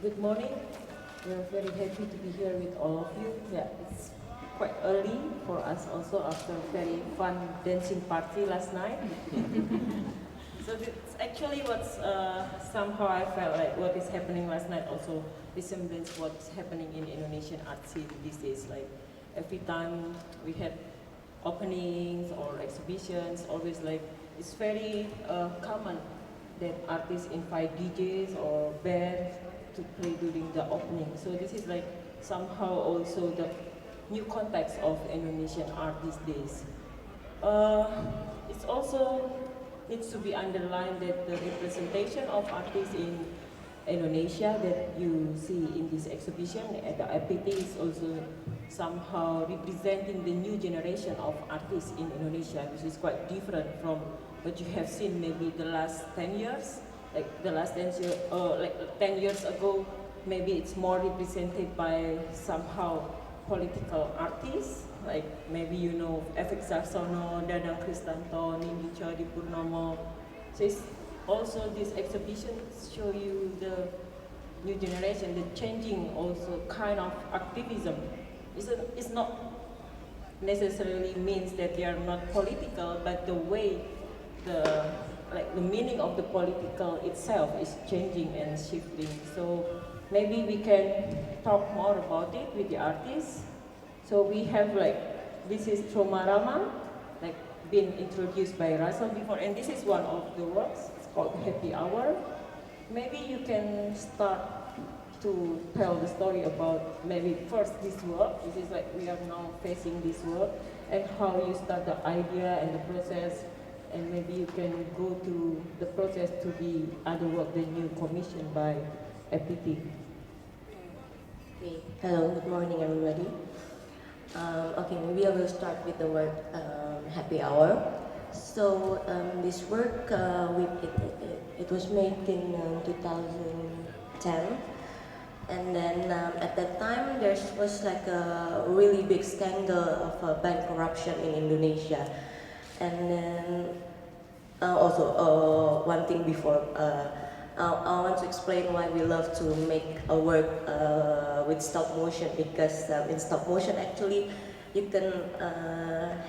Good morning. We are very happy to be here with all of you. Yeah, it's quite early for us also after a very fun dancing party last night. So it's actually what's somehow I felt like what is happening last night also resembles what's happening in Indonesian art scene these days. Like every time we had openings or exhibitions, always like it's very common that artists invite DJs or bands to play during the opening. So this is like somehow also the new context of Indonesian art these days. Uh, it's also needs to be underlined that the representation of artists in Indonesia that you see in this exhibition at the IPT is also somehow representing the new generation of artists in Indonesia, which is quite different from what you have seen maybe the last 10 years. Like the last 10 years ago, maybe it's more represented by somehow political artists, like maybe you know Efek Sarsono, Dadang Kristanto, Nindi Chody Purnomo. So it's also this exhibition show you the new generation, the changing also kind of activism. It's not necessarily means that they are not political, but the way the the meaning of the political itself is changing and shifting. So maybe we can talk more about it with the artists. So we have like this is Tromarama, like been introduced by Russell before, and this is one of the works. It's called Happy Hour. Maybe you can start to tell the story about maybe first this work. This is like we are now facing this work and how you start the idea and the process, and maybe you can go to the process to the other work that you commissioned by FPT. Okay. Hello, good morning everybody. Okay, maybe I will start with the word happy hour. So this work, it was made in 2010, and then at that time there was like a really big scandal of bank corruption in Indonesia, and then also one thing before. I want to explain why we love to make a work with stop motion, because in stop motion actually you can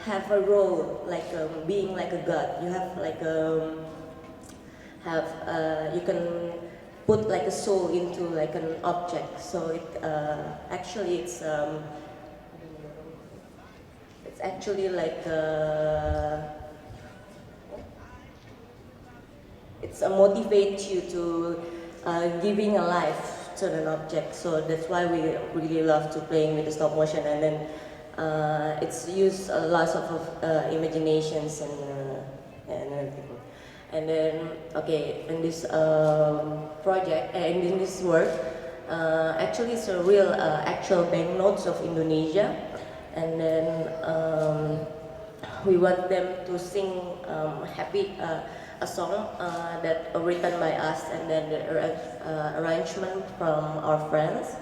have a role like being like a god. You have like you can put like a soul into like an object. So it actually it's actually like it's motivate you to giving a life to an object. So that's why we really love to playing with the stop motion, and then it's used a lot of imaginations and everything. And then okay, in this project and in this work, actually it's a real actual banknotes of Indonesia, and then we want them to sing happy. A song that written by us, and then the arrangement from our friends.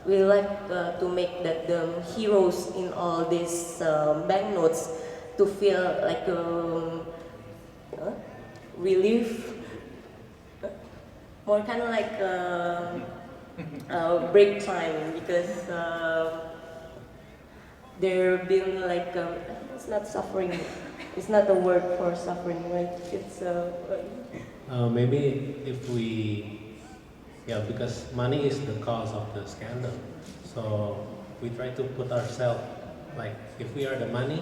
We like to make that the heroes in all these banknotes to feel like relief, more kind of like break time, because they're being like it's not suffering. It's not a word for suffering, right? It's maybe if we, yeah, because money is the cause of the scandal. So we try to put ourselves, like if we are the money,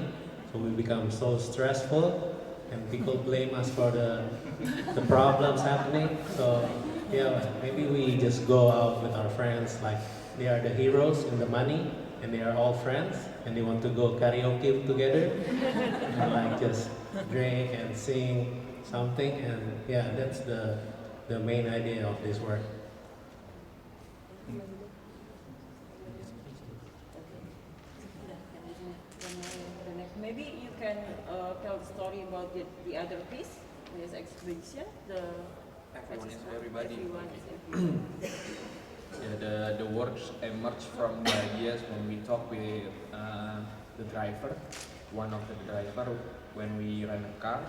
so we become so stressful and people blame us for the problems happening. So yeah, maybe we just go out with our friends, like they are the heroes in the money, and they are all friends, and they want to go karaoke together, and like just drink and sing something, and yeah, that's the main idea of this work. Maybe you can tell the story about the other piece, this exhibition, the Everyone is everybody. Everyone is everyone. Yeah, the works emerged from the ideas when we talk with the driver, one of the driver, when we rent a car.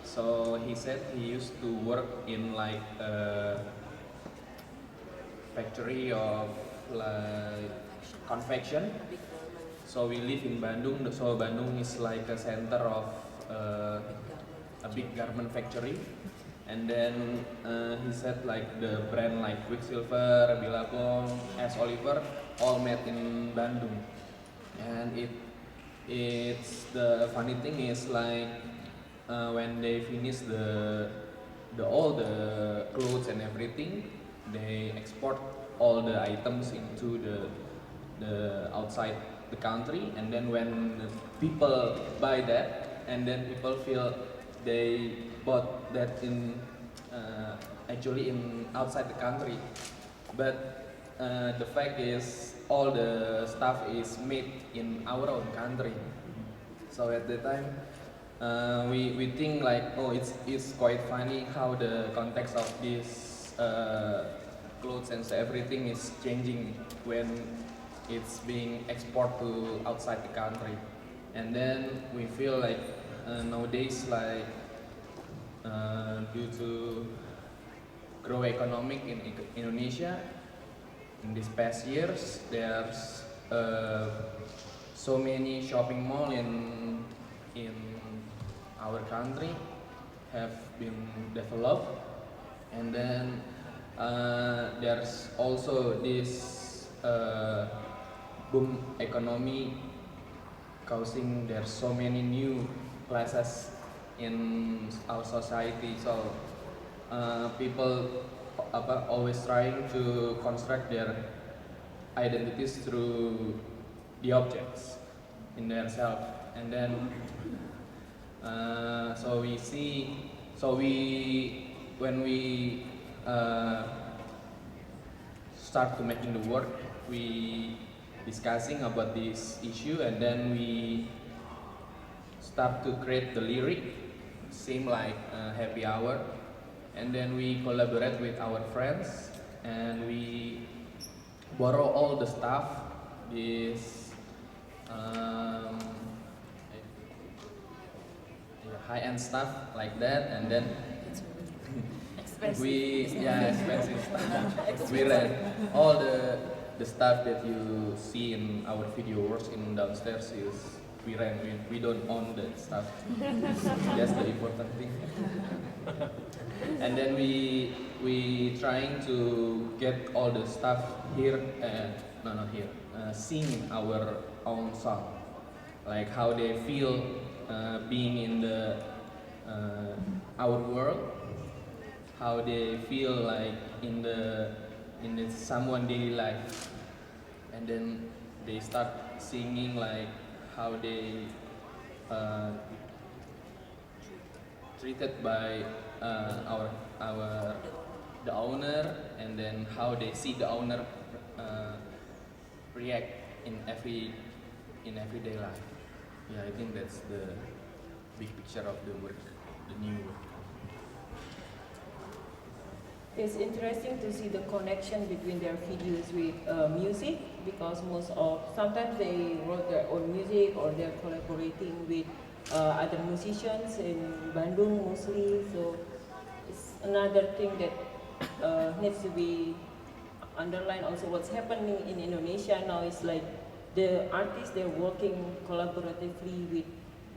So he said he used to work in like factory of like confection. So we live in Bandung. So Bandung is like a center of a big garment factory. And then he said like the brand like Quicksilver, Billabong, S. Oliver, all made in Bandung. And it's the funny thing is like when they finish the all the clothes and everything, they export all the items into the outside the country, and then when the people buy that, and then people feel they bought that in actually in outside the country, but the fact is all the stuff is made in our own country. So at the time we think like, oh, it's quite funny how the context of this clothes and everything is changing when it's being exported to outside the country. And then we feel like nowadays like due to grow economic in Indonesia in these past years, there's so many shopping mall in our country have been developed, and then there's also this boom economy causing there's so many new classes in our society. So people always trying to construct their identities through the objects in their self, and then so we see, so we when we start to making the work, we discussing about this issue, and then we start to create the lyric, same like Happy Hour, and then we collaborate with our friends, and we borrow all the stuff, this high-end stuff like that, and then we expensive stuff. We rent all the stuff that you see in our video works in downstairs is we rent. We don't own the stuff. That's the important thing. And then we trying to get all the stuff here, not here, sing our own song, like how they feel being in the our world, how they feel like in the someone daily life, and then they start singing like how they treated by the owner, and then how they see the owner react in everyday life. Yeah, I think that's the big picture of the work, the new work. It's interesting to see the connection between their videos with music, because sometimes they wrote their own music or they're collaborating with other musicians in Bandung mostly. So it's another thing that needs to be underlined. Also, what's happening in Indonesia now is like the artists, they're working collaboratively with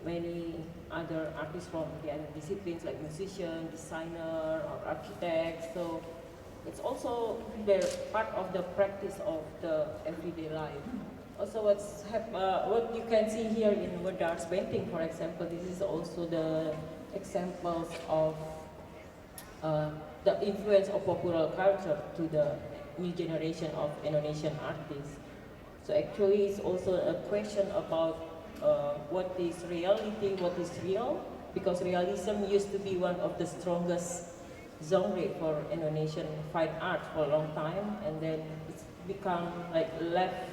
many other artists from the other disciplines like musician, designer, or architects. So it's also part of the practice of the everyday life. Also, what you can see here in Wedar's painting, for example, this is also the examples of the influence of popular culture to the new generation of Indonesian artists. So actually, it's also a question about what is reality, what is real, because realism used to be one of the strongest genre for Indonesian fine art for a long time, and then it's become like left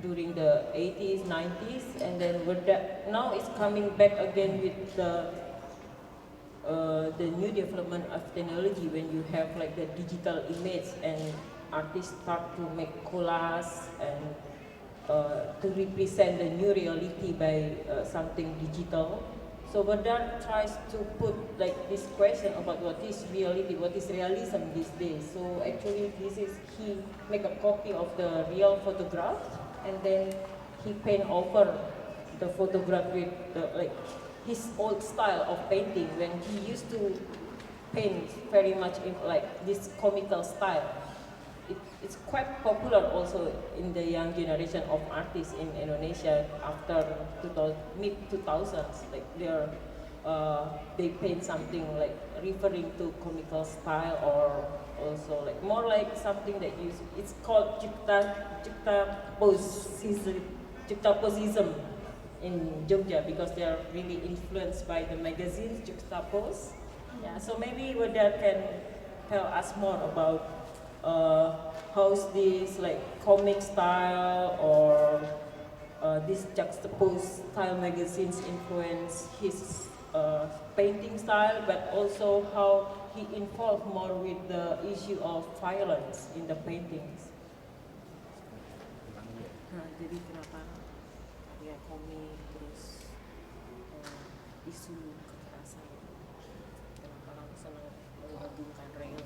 during the 80s, 90s, and then now it's coming back again with the new development of technology, when you have like the digital image and artists start to make collages and to represent the new reality by something digital. So Godard tries to put like this question about what is reality, what is realism these days. So actually this is, he make a copy of the real photograph and then he paint over the photograph with the, like his old style of painting when he used to paint very much in like this comical style. It's quite popular also in the young generation of artists in Indonesia after mid 2000s. Like they paint something like referring to comical style or also like more like something that it's called juxtaposism in Jogja because they are really influenced by the magazines Juxtapose. Yeah, so maybe Godard can tell us more about how's this like comic style or this juxtapose style magazines influence his painting style, but also how he involved more with the issue of violence in the paintings. Nah, jadi kenapa ya komik terus isu kekerasan? Kenapa orang senang mengagungkan Reo?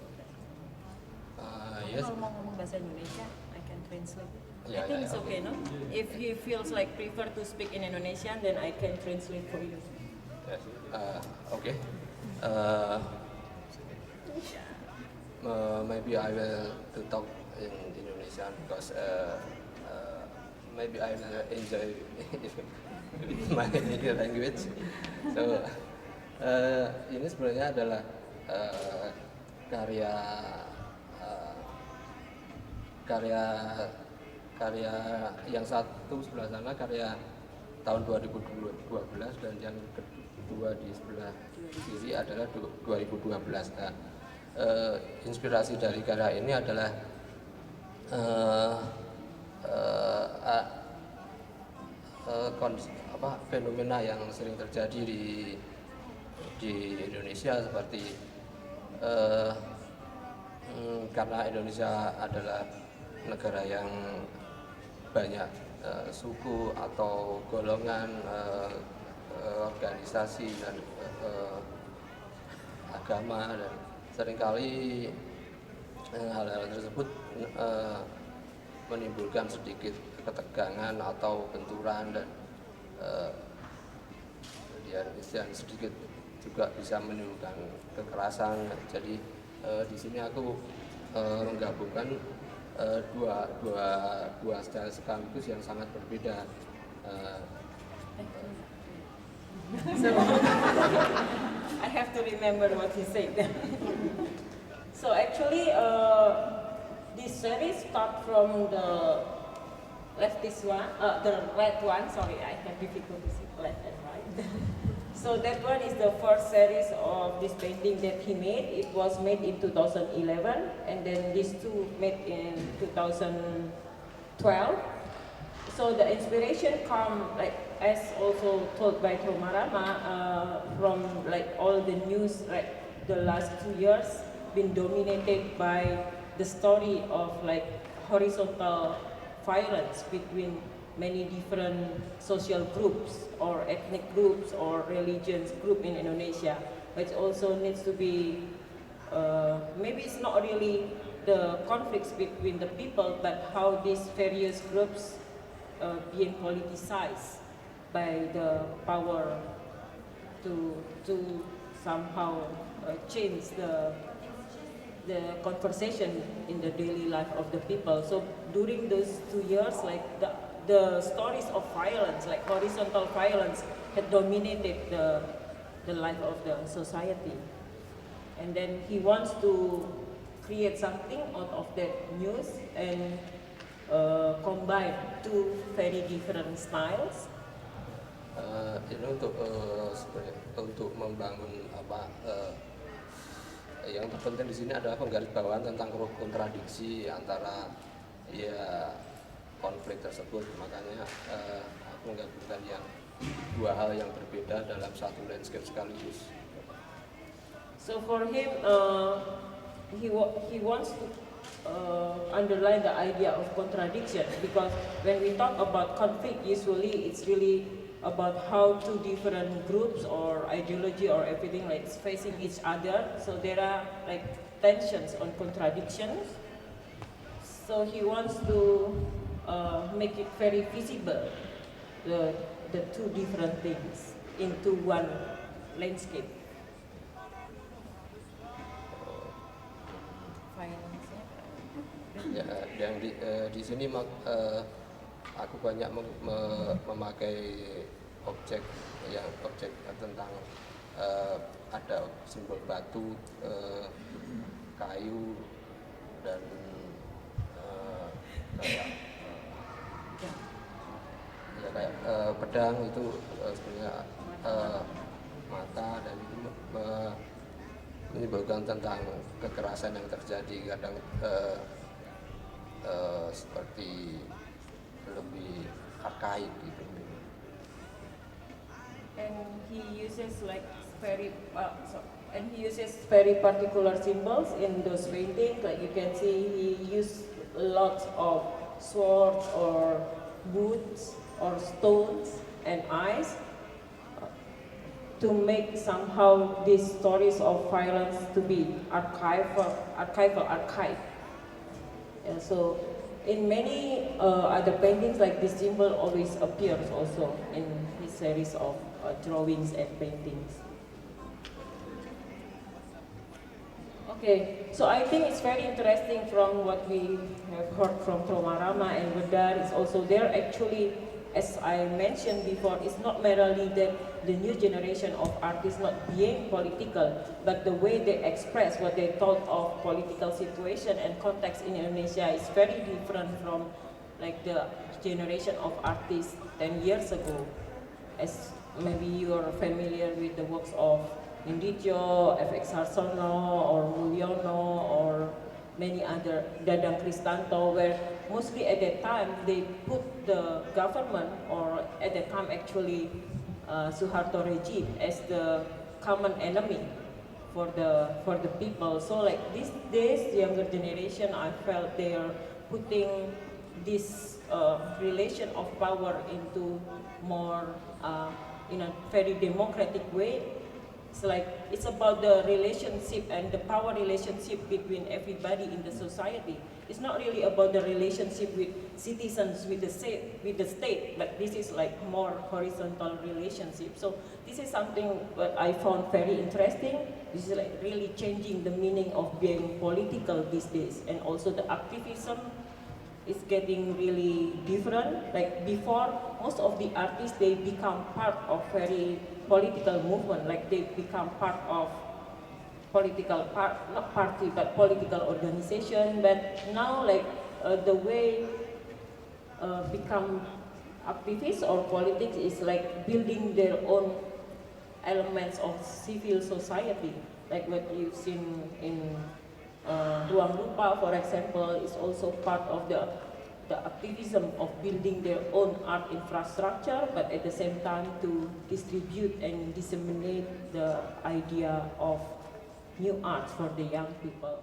Yes. Kalau mau ngomong bahasa Indonesia, I can translate. Yeah, I think yeah, it's okay, no? If he feels like prefer to speak in Indonesian, then I can translate for you. Yes. Okay. Maybe I will to talk in Indonesian because maybe I will enjoy with my native language. So ini sebenarnya adalah karya yang satu sebelah sana karya tahun 2012 dan yang kedua di sebelah kiri adalah 2012. Nah, inspirasi dari karya ini adalah fenomena yang sering terjadi di Indonesia seperti karena Indonesia adalah negara yang banyak suku atau golongan, organisasi dan agama, dan seringkali hal-hal tersebut menimbulkan sedikit ketegangan atau benturan dan sedikit juga bisa menimbulkan kekerasan. Jadi di sini aku menggabungkan dua style sekaligus yang sangat berbeda. So I have to remember what he said. So actually, this series start from the leftist one, the right one. Sorry, I have difficulty with left and right. So that one is the first series of this painting that he made. It was made in 2011, and then these two made in 2012. So the inspiration come, like as also told by Tromarama, from like all the news, like the last 2 years been dominated by the story of like horizontal violence between many different social groups or ethnic groups or religions group in Indonesia, which also needs to be maybe it's not really the conflicts between the people, but how these various groups being politicized by the power to somehow change the conversation in the daily life of the people. So during those 2 years, like the stories of violence, like horizontal violence, had dominated the life of the society. And then he wants to create something out of that news and combine two very different styles. Ini untuk membangun yang terpenting di sini adalah penggarisbawahan tentang kontradiksi antara ya konflik tersebut. Makanya aku menggabungkan yang dua hal yang berbeda dalam satu landscape sekaligus. So for him, he wants to underline the idea of contradiction, because when we talk about conflict, usually it's really about how two different groups or ideology or everything like is facing each other. So there are like tensions on contradictions. So he wants to make it very visible, the two different things into one landscape. Ya, yang di sini aku banyak memakai objek tentang ada simbol batu, kayu, dan kayak pedang itu sebenarnya mata, dan itu menyebabkan tentang kekerasan yang terjadi kadang seperti lebih arkaik gitu. And he uses very particular symbols in those paintings. Like you can see, he used lots of swords or boots or stones and eyes to make somehow these stories of violence to be archive. And so in many other paintings, like this symbol always appears also in his series of drawings and paintings. Okay, so I think it's very interesting from what we have heard from Roma and Wedar is also there actually, as I mentioned before, it's not merely that the new generation of artists not being political, but the way they express what they thought of political situation and context in Indonesia is very different from like the generation of artists 10 years ago. As maybe you are familiar with the works of Inditio, FX Harsono, or Mulyono, or many other, Dadang Kristanto, where mostly at that time they put the government, or at that time actually Suharto regime, as the common enemy for the people. So like these days, younger generation, I felt they are putting this relation of power into more in a very democratic way. It's like it's about the relationship and the power relationship between everybody in the society. It's not really about the relationship with citizens with the state, but this is like more horizontal relationship. So this is something that I found very interesting. This is like really changing the meaning of being political these days, and also the activism is getting really different. Like before, most of the artists, they become part of very political movement, like they become part of political not party but political organization. But now like the way become activists or politics is like building their own elements of civil society, like what you've seen in Ruang Rupa, for example, is also part of the activism of building their own art infrastructure, but at the same time to distribute and disseminate the idea of new art for the young people.